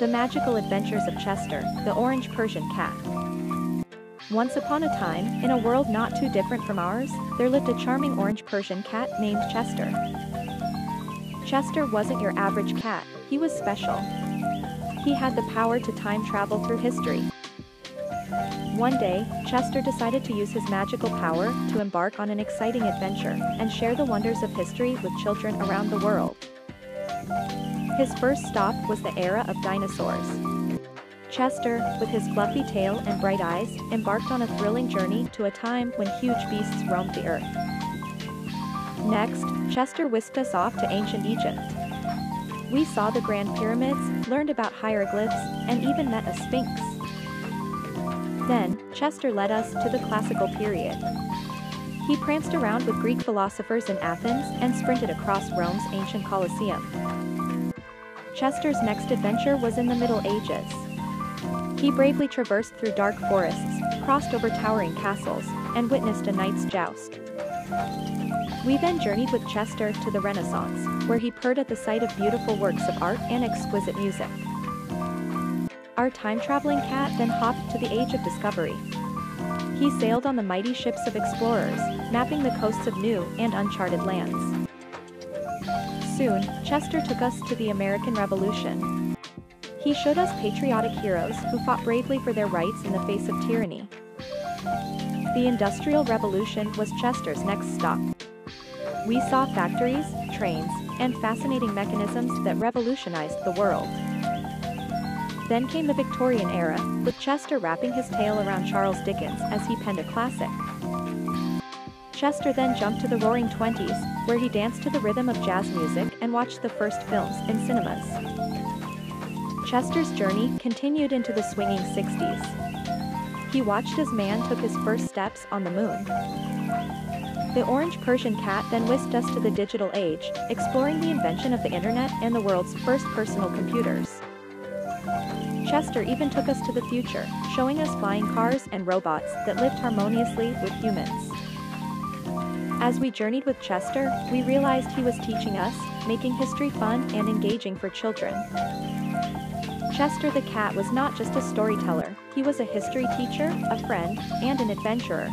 The Magical Adventures of Chester, the Orange Persian Cat. Once upon a time, in a world not too different from ours, there lived a charming orange Persian cat named Chester. Chester wasn't your average cat, he was special. He had the power to time travel through history. One day, Chester decided to use his magical power to embark on an exciting adventure and share the wonders of history with children around the world. His first stop was the era of dinosaurs. Chester, with his fluffy tail and bright eyes, embarked on a thrilling journey to a time when huge beasts roamed the earth. Next, Chester whisked us off to ancient Egypt. We saw the Grand Pyramids, learned about hieroglyphs, and even met a sphinx. Then, Chester led us to the classical period. He pranced around with Greek philosophers in Athens and sprinted across Rome's ancient Colosseum. Chester's next adventure was in the Middle Ages. He bravely traversed through dark forests, crossed over towering castles, and witnessed a knight's joust. We then journeyed with Chester to the Renaissance, where he purred at the sight of beautiful works of art and exquisite music. Our time-traveling cat then hopped to the age of discovery. He sailed on the mighty ships of explorers, mapping the coasts of new and uncharted lands. Soon, Chester took us to the American Revolution. He showed us patriotic heroes who fought bravely for their rights in the face of tyranny. The Industrial Revolution was Chester's next stop. We saw factories, trains, and fascinating mechanisms that revolutionized the world. Then came the Victorian era, with Chester wrapping his tail around Charles Dickens as he penned a classic. Chester then jumped to the Roaring Twenties, where he danced to the rhythm of jazz music and watched the first films in cinemas. Chester's journey continued into the swinging 60s. He watched as man took his first steps on the moon. The Orange Persian Cat then whisked us to the digital age, exploring the invention of the internet and the world's first personal computers. Chester even took us to the future, showing us flying cars and robots that lived harmoniously with humans. As we journeyed with Chester, we realized he was teaching us, making history fun and engaging for children. Chester the cat was not just a storyteller, he was a history teacher, a friend, and an adventurer.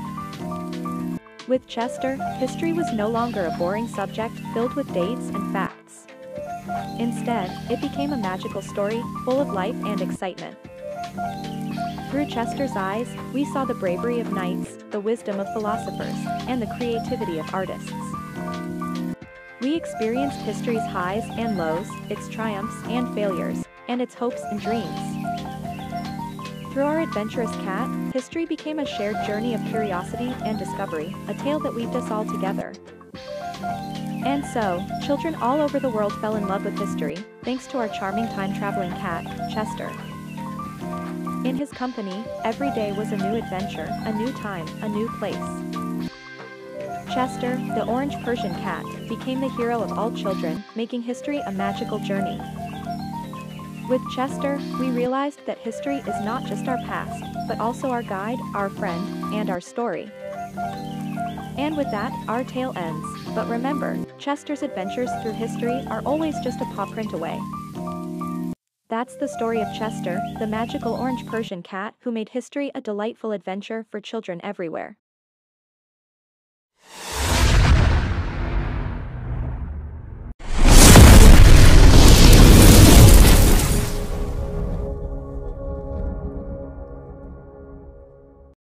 With Chester, history was no longer a boring subject filled with dates and facts. Instead, it became a magical story, full of life and excitement. Through Chester's eyes, we saw the bravery of knights, the wisdom of philosophers, and the creativity of artists. We experienced history's highs and lows, its triumphs and failures, and its hopes and dreams. Through our adventurous cat, history became a shared journey of curiosity and discovery, a tale that weaved us all together. And so, children all over the world fell in love with history, thanks to our charming time-traveling cat, Chester. In his company, every day was a new adventure, a new time, a new place. Chester, the Orange Persian Cat, became the hero of all children, making history a magical journey. With Chester, we realized that history is not just our past, but also our guide, our friend, and our story. And with that, our tale ends, but remember, Chester's adventures through history are always just a paw print away. That's the story of Chester, the magical orange Persian cat who made history a delightful adventure for children everywhere.